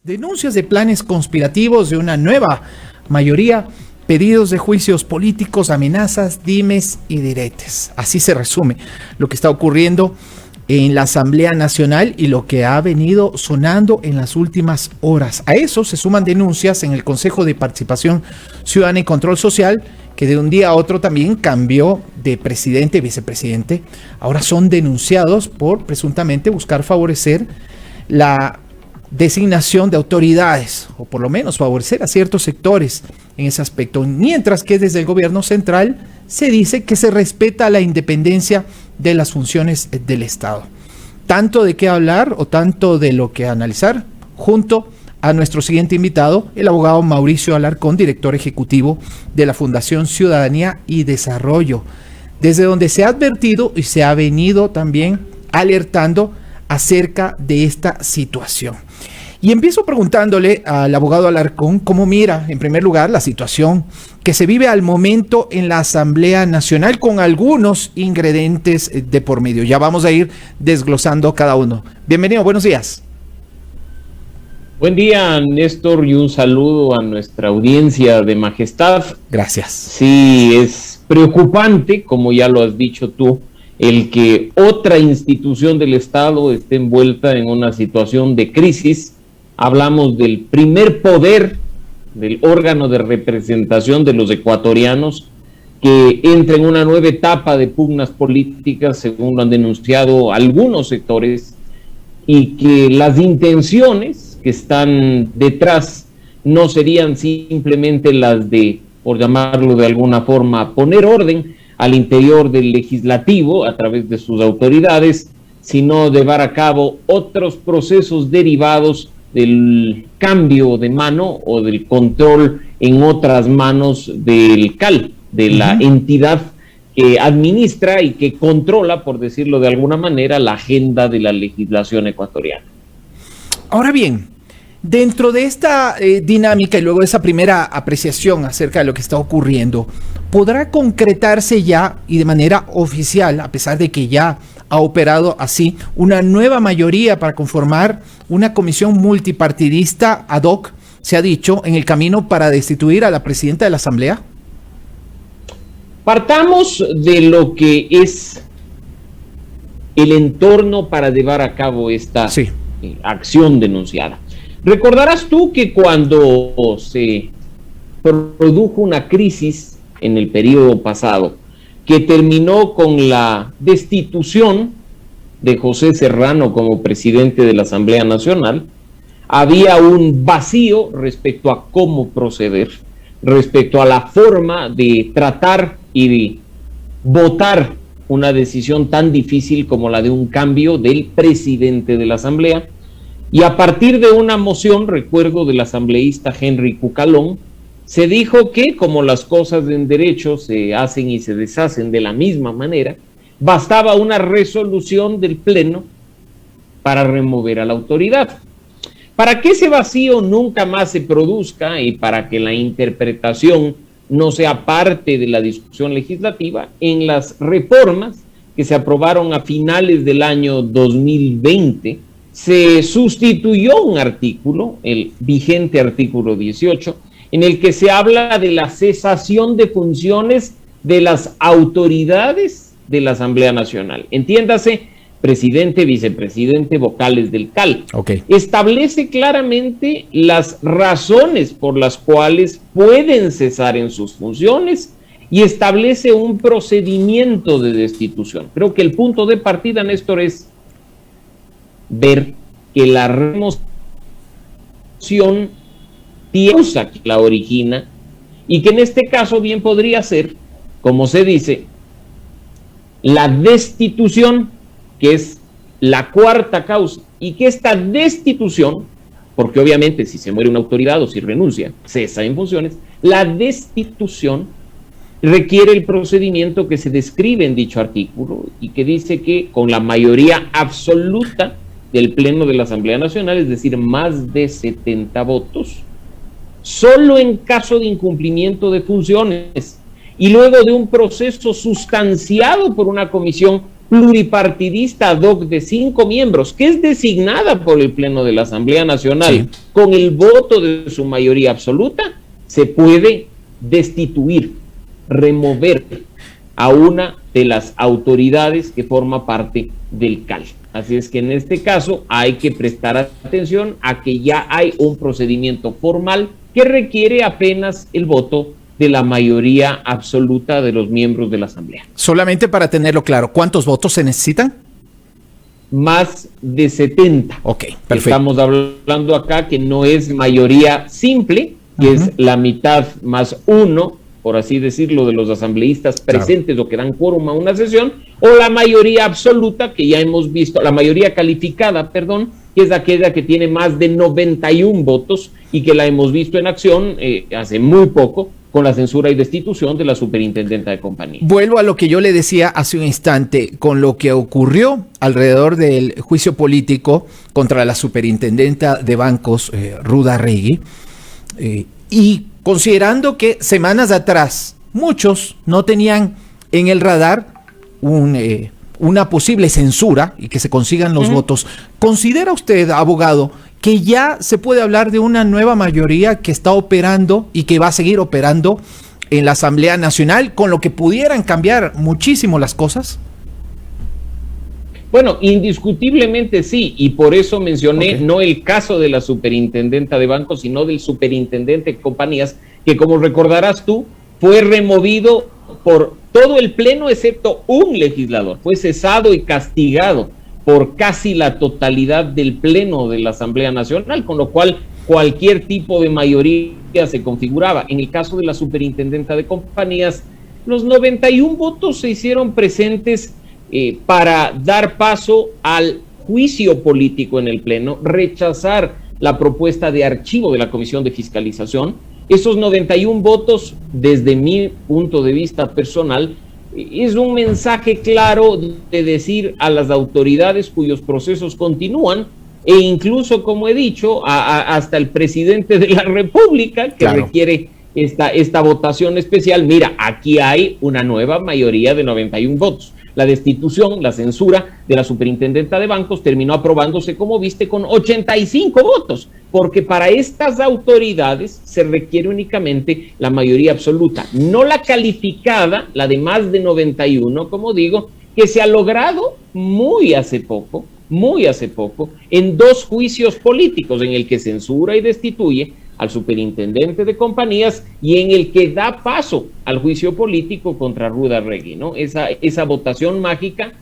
Denuncias de planes conspirativos de una nueva mayoría, pedidos de juicios políticos, amenazas, dimes y diretes. Así se resume lo que está ocurriendo en la Asamblea Nacional y lo que ha venido sonando en las últimas horas. A eso se suman denuncias en el Consejo de Participación Ciudadana y Control Social, que de un día a otro también cambió de presidente y vicepresidente. Ahora son denunciados por presuntamente buscar favorecer la designación de autoridades, o por lo menos favorecer a ciertos sectores en ese aspecto, mientras que desde el gobierno central se dice que se respeta la independencia de las funciones del Estado. Tanto de qué hablar o tanto de lo que analizar, junto a nuestro siguiente invitado, el abogado Mauricio Alarcón, director ejecutivo de la Fundación Ciudadanía y Desarrollo, desde donde se ha advertido y se ha venido también alertando acerca de esta situación. Y empiezo preguntándole al abogado Alarcón cómo mira, en primer lugar, la situación que se vive al momento en la Asamblea Nacional con algunos ingredientes de por medio. Ya vamos a ir desglosando cada uno. Bienvenido, buenos días. Buen día, Néstor, y un saludo a nuestra audiencia de Majestad. Gracias. Sí, es preocupante, como ya lo has dicho tú, el que otra institución del Estado esté envuelta en una situación de crisis. Hablamos del primer poder, del órgano de representación de los ecuatorianos, que entra en una nueva etapa de pugnas políticas, según lo han denunciado algunos sectores, y que las intenciones que están detrás no serían simplemente las de, por llamarlo de alguna forma, poner orden al interior del legislativo a través de sus autoridades, sino llevar a cabo otros procesos derivados del cambio de mano o del control en otras manos del CAL, de la entidad que administra y que controla, por decirlo de alguna manera, la agenda de la legislación ecuatoriana. Ahora bien, dentro de esta dinámica y luego de esa primera apreciación acerca de lo que está ocurriendo, ¿podrá concretarse ya y de manera oficial, a pesar de que ya ha operado así, una nueva mayoría para conformar una comisión multipartidista ad hoc, se ha dicho, en el camino para destituir a la presidenta de la Asamblea? Partamos de lo que es el entorno para llevar a cabo esta acción denunciada. Recordarás tú que cuando se produjo una crisis en el periodo pasado, que terminó con la destitución de José Serrano como presidente de la Asamblea Nacional, había un vacío respecto a cómo proceder, respecto a la forma de tratar y de votar una decisión tan difícil como la de un cambio del presidente de la Asamblea. Y a partir de una moción, recuerdo, del asambleísta Henry Cucalón, se dijo que, como las cosas en derecho se hacen y se deshacen de la misma manera, bastaba una resolución del Pleno para remover a la autoridad. Para que ese vacío nunca más se produzca y para que la interpretación no sea parte de la discusión legislativa, en las reformas que se aprobaron a finales del año 2020, se sustituyó un artículo, el vigente artículo 18, en el que se habla de la cesación de funciones de las autoridades de la Asamblea Nacional. Entiéndase, presidente, vicepresidente, vocales del CAL. Establece claramente las razones por las cuales pueden cesar en sus funciones y establece un procedimiento de destitución. Creo que el punto de partida, Néstor, es ver que la remoción causa que la origina y que en este caso bien podría ser, como se dice, la destitución, que es la cuarta causa, y que esta destitución, porque obviamente si se muere una autoridad o si renuncia, cesa en funciones, la destitución requiere el procedimiento que se describe en dicho artículo y que dice que con la mayoría absoluta del Pleno de la Asamblea Nacional, es decir, más de 70 votos, solo en caso de incumplimiento de funciones y luego de un proceso sustanciado por una comisión pluripartidista ad hoc de 5 miembros, que es designada por el Pleno de la Asamblea Nacional, sí, con el voto de su mayoría absoluta, se puede destituir, remover a una de las autoridades que forma parte del CAL. Así es que en este caso hay que prestar atención a que ya hay un procedimiento formal que requiere apenas el voto de la mayoría absoluta de los miembros de la Asamblea. Solamente para tenerlo claro, ¿cuántos votos se necesitan? Más de 70. Ok, perfecto. Estamos hablando acá que no es mayoría simple, que es la mitad más uno, por así decirlo, de los asambleístas presentes, claro, o que dan quórum a una sesión, o la mayoría absoluta, que ya hemos visto, la mayoría calificada, perdón, que es aquella que tiene más de 91 votos y que la hemos visto en acción hace muy poco, con la censura y destitución de la superintendenta de compañía. Vuelvo a lo que yo le decía hace un instante, con lo que ocurrió alrededor del juicio político contra la superintendenta de bancos, Ruda Regui, y considerando que semanas atrás muchos no tenían en el radar una posible censura y que se consigan los votos, ¿considera usted, abogado, que ya se puede hablar de una nueva mayoría que está operando y que va a seguir operando en la Asamblea Nacional, con lo que pudieran cambiar muchísimo las cosas? Bueno, indiscutiblemente sí, y por eso mencioné no el caso de la superintendenta de bancos, sino del superintendente de compañías, que como recordarás tú, fue removido por todo el pleno excepto un legislador, fue cesado y castigado por casi la totalidad del pleno de la Asamblea Nacional, con lo cual cualquier tipo de mayoría se configuraba. En el caso de la superintendenta de compañías, los 91 votos se hicieron presentes para dar paso al juicio político en el pleno, rechazar la propuesta de archivo de la Comisión de Fiscalización. Esos 91 votos, desde mi punto de vista personal, es un mensaje claro de decir a las autoridades cuyos procesos continúan, e incluso, como he dicho, hasta el presidente de la República, que claro, requiere esta votación especial. Mira, aquí hay una nueva mayoría de 91 votos. La destitución, la censura de la superintendenta de bancos terminó aprobándose, como viste, con 85 votos, porque para estas autoridades se requiere únicamente la mayoría absoluta, no la calificada, la de más de 91, como digo, que se ha logrado muy hace poco, en 2 juicios políticos, en el que censura y destituye al superintendente de compañías y en el que da paso al juicio político contra Ruda Regui, ¿no? Esa votación mágica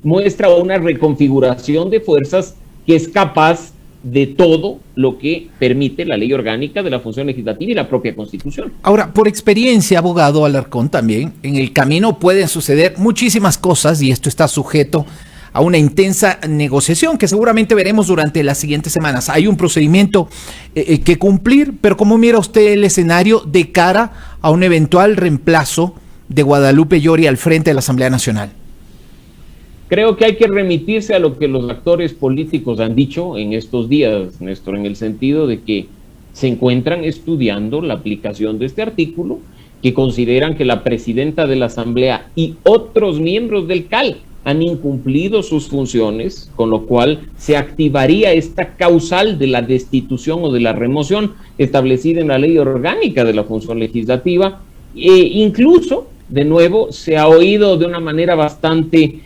muestra una reconfiguración de fuerzas que es capaz de todo lo que permite la ley orgánica de la función legislativa y la propia Constitución. Ahora, por experiencia, abogado Alarcón, también, en el camino pueden suceder muchísimas cosas y esto está sujeto a una intensa negociación que seguramente veremos durante las siguientes semanas. Hay un procedimiento que cumplir, pero ¿cómo mira usted el escenario de cara a un eventual reemplazo de Guadalupe Llori al frente de la Asamblea Nacional? Creo que hay que remitirse a lo que los actores políticos han dicho en estos días, Néstor, en el sentido de que se encuentran estudiando la aplicación de este artículo, que consideran que la presidenta de la Asamblea y otros miembros del CAL han incumplido sus funciones, con lo cual se activaría esta causal de la destitución o de la remoción establecida en la ley orgánica de la función legislativa. Incluso, de nuevo, se ha oído de una manera bastante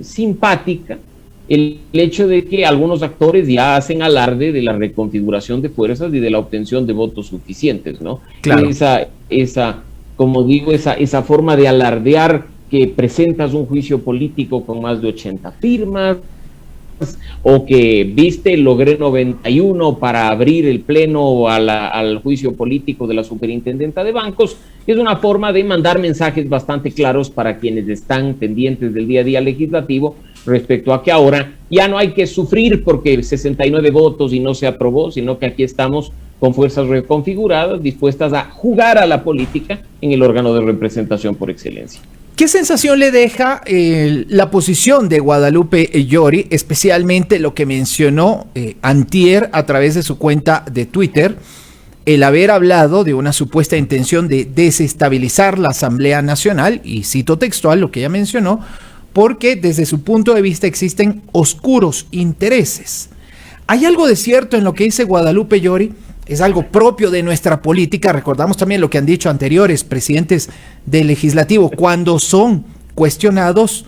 simpática el hecho de que algunos actores ya hacen alarde de la reconfiguración de fuerzas y de la obtención de votos suficientes, ¿no? Claro. Como digo, esa forma de alardear que presentas un juicio político con más de 80 firmas, o que, viste, logré 91 para abrir el pleno al juicio político de la superintendenta de bancos, es una forma de mandar mensajes bastante claros para quienes están pendientes del día a día legislativo respecto a que ahora ya no hay que sufrir porque 69 votos y no se aprobó, sino que aquí estamos con fuerzas reconfiguradas, dispuestas a jugar a la política en el órgano de representación por excelencia. ¿Qué sensación le deja la posición de Guadalupe Llori, especialmente lo que mencionó antier a través de su cuenta de Twitter, el haber hablado de una supuesta intención de desestabilizar la Asamblea Nacional, y cito textual lo que ella mencionó, porque desde su punto de vista existen oscuros intereses. ¿Hay algo de cierto en lo que dice Guadalupe Llori? Es algo propio de nuestra política. Recordamos también lo que han dicho anteriores presidentes del legislativo cuando son cuestionados,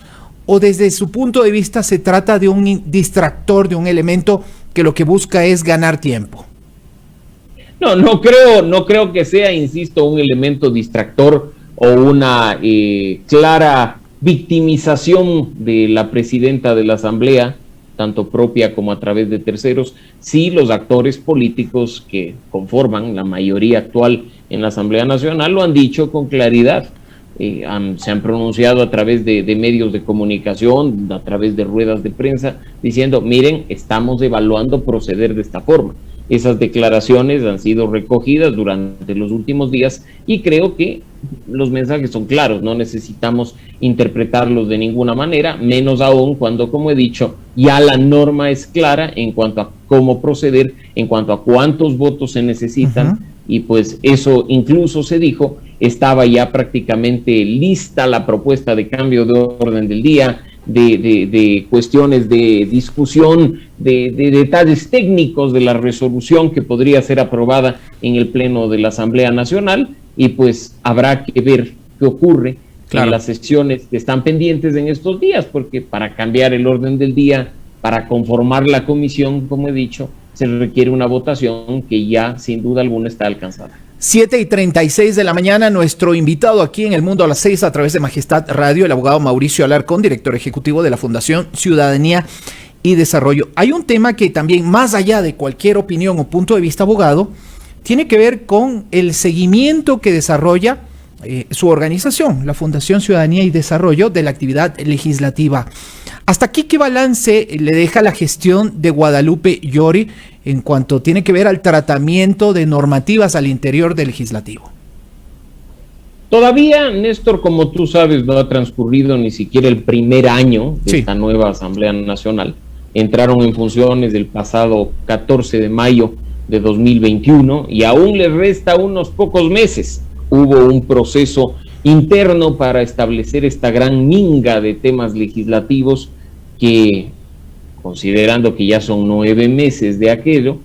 o desde su punto de vista se trata de un distractor, de un elemento que lo que busca es ganar tiempo. No creo que sea, insisto, un elemento distractor o una clara victimización de la presidenta de la Asamblea, tanto propia como a través de terceros. Sí, los actores políticos que conforman la mayoría actual en la Asamblea Nacional lo han dicho con claridad. Se han pronunciado a través de medios de comunicación, a través de ruedas de prensa, diciendo, miren, estamos evaluando proceder de esta forma. Esas declaraciones han sido recogidas durante los últimos días y creo que los mensajes son claros, no necesitamos interpretarlos de ninguna manera, menos aún cuando, como he dicho, ya la norma es clara en cuanto a cómo proceder, en cuanto a cuántos votos se necesitan, y pues eso incluso se dijo, estaba ya prácticamente lista la propuesta de cambio de orden del día, de cuestiones de discusión, de detalles técnicos de la resolución que podría ser aprobada en el Pleno de la Asamblea Nacional, y pues habrá que ver qué ocurre en las sesiones que están pendientes en estos días, porque para cambiar el orden del día, para conformar la comisión, como he dicho, se requiere una votación que ya sin duda alguna está alcanzada. 7:36 de la mañana, nuestro invitado aquí en El Mundo a las 6 a través de Majestad Radio, el abogado Mauricio Alarcón, director ejecutivo de la Fundación Ciudadanía y Desarrollo. Hay un tema que también, más allá de cualquier opinión o punto de vista abogado, tiene que ver con el seguimiento que desarrolla su organización, la Fundación Ciudadanía y Desarrollo, de la actividad legislativa. Hasta aquí, ¿qué balance le deja la gestión de Guadalupe Llori en cuanto tiene que ver al tratamiento de normativas al interior del legislativo? Todavía, Néstor, como tú sabes, no ha transcurrido ni siquiera el primer año de esta nueva Asamblea Nacional. Entraron en funciones el pasado 14 de mayo de 2021 y aún les resta unos pocos meses. Hubo un proceso interno para establecer esta gran minga de temas legislativos que, considerando que ya son 9 meses de aquello,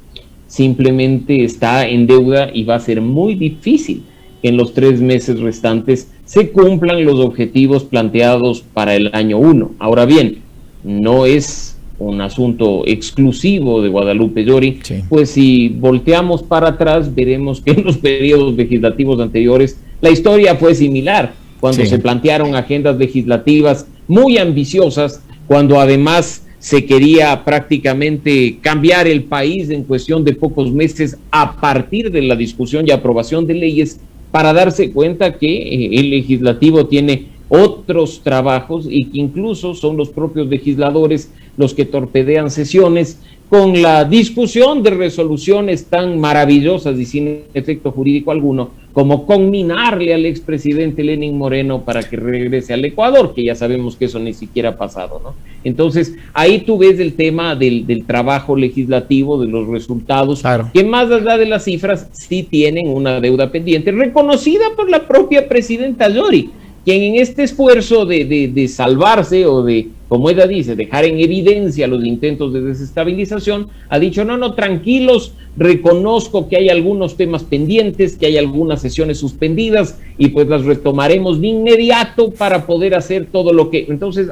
simplemente está en deuda y va a ser muy difícil que en los 3 meses restantes se cumplan los objetivos planteados para el año 1. Ahora bien, no es un asunto exclusivo de Guadalupe Llori, pues si volteamos para atrás veremos que en los periodos legislativos anteriores la historia fue similar, cuando se plantearon agendas legislativas muy ambiciosas, cuando además se quería prácticamente cambiar el país en cuestión de pocos meses a partir de la discusión y aprobación de leyes, para darse cuenta que el legislativo tiene otros trabajos y que incluso son los propios legisladores los que torpedean sesiones con la discusión de resoluciones tan maravillosas y sin efecto jurídico alguno, como conminarle al expresidente Lenín Moreno para que regrese al Ecuador, que ya sabemos que eso ni siquiera ha pasado, ¿no? Entonces, ahí tú ves el tema del trabajo legislativo, de los resultados, que más allá de las cifras, sí tienen una deuda pendiente, reconocida por la propia presidenta Llori, quien en este esfuerzo de salvarse o de, como ella dice, dejar en evidencia los intentos de desestabilización, ha dicho, no, tranquilos, reconozco que hay algunos temas pendientes, que hay algunas sesiones suspendidas y pues las retomaremos de inmediato para poder hacer todo lo que... Entonces,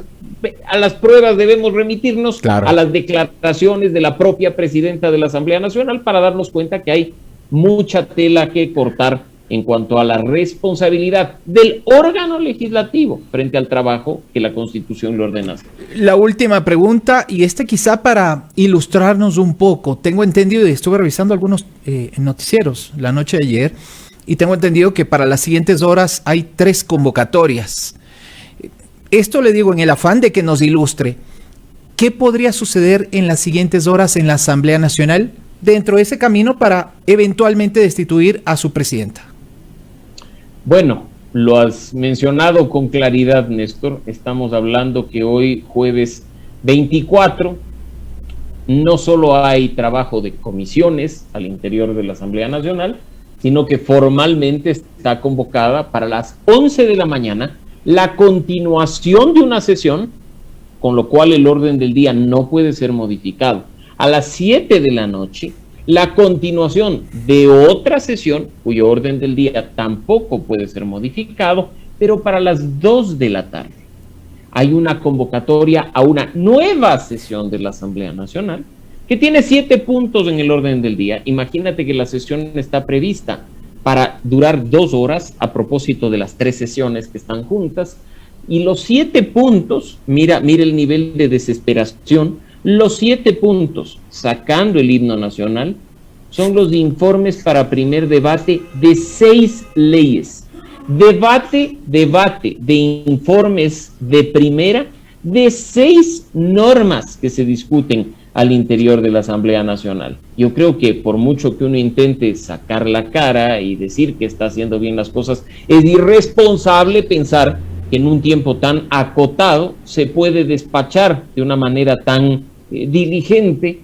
a las pruebas debemos remitirnos a las declaraciones de la propia presidenta de la Asamblea Nacional para darnos cuenta que hay mucha tela que cortar en cuanto a la responsabilidad del órgano legislativo frente al trabajo que la Constitución le ordena. La última pregunta, y quizá para ilustrarnos un poco. Tengo entendido, y estuve revisando algunos noticieros la noche de ayer, y tengo entendido que para las siguientes horas hay 3 convocatorias. Esto le digo en el afán de que nos ilustre. ¿Qué podría suceder en las siguientes horas en la Asamblea Nacional dentro de ese camino para eventualmente destituir a su presidenta? Bueno, lo has mencionado con claridad, Néstor. Estamos hablando que hoy, jueves 24, no solo hay trabajo de comisiones al interior de la Asamblea Nacional, sino que formalmente está convocada para las 11 de la mañana la continuación de una sesión, con lo cual el orden del día no puede ser modificado. A las 7 de la noche, la continuación de otra sesión, cuyo orden del día tampoco puede ser modificado, pero para las 2 de la tarde hay una convocatoria a una nueva sesión de la Asamblea Nacional que tiene 7 puntos en el orden del día. Imagínate que la sesión está prevista para durar 2 horas a propósito de las 3 sesiones que están juntas, y los 7 puntos, mira el nivel de desesperación, los 7 puntos, sacando el himno nacional, son los informes para primer debate de 6 leyes. Debate de informes de primera de 6 normas que se discuten al interior de la Asamblea Nacional. Yo creo que por mucho que uno intente sacar la cara y decir que está haciendo bien las cosas, es irresponsable pensar que en un tiempo tan acotado se puede despachar de una manera tan diligente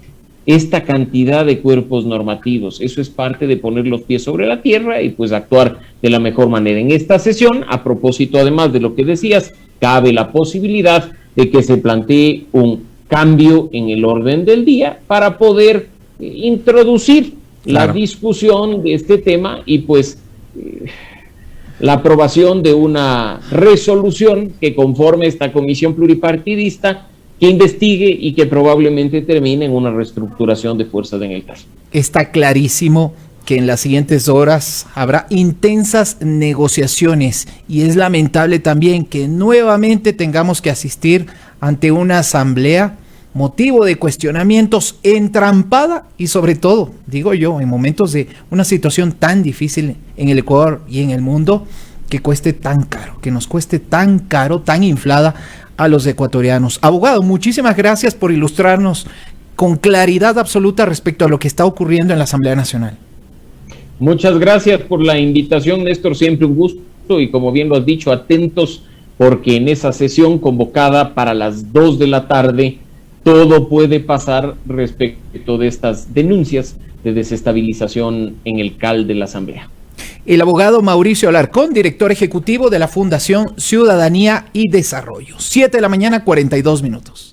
esta cantidad de cuerpos normativos. Eso es parte de poner los pies sobre la tierra y pues actuar de la mejor manera. En esta sesión, a propósito además de lo que decías, cabe la posibilidad de que se plantee un cambio en el orden del día para poder introducir la discusión de este tema y pues la aprobación de una resolución que conforme esta comisión pluripartidista que investigue y que probablemente termine en una reestructuración de fuerzas en el caso. Está clarísimo que en las siguientes horas habrá intensas negociaciones y es lamentable también que nuevamente tengamos que asistir ante una asamblea motivo de cuestionamientos, entrampada y sobre todo, digo yo, en momentos de una situación tan difícil en el Ecuador y en el mundo, que cueste tan caro, que nos cueste tan caro, tan inflada a los ecuatorianos. Abogado, muchísimas gracias por ilustrarnos con claridad absoluta respecto a lo que está ocurriendo en la Asamblea Nacional. Muchas gracias por la invitación, Néstor, siempre un gusto y como bien lo has dicho, atentos porque en esa sesión convocada para las 2 de la tarde todo puede pasar respecto de estas denuncias de desestabilización en el CAL de la Asamblea. El abogado Mauricio Alarcón, director ejecutivo de la Fundación Ciudadanía y Desarrollo. 7 de la mañana, 42 minutos.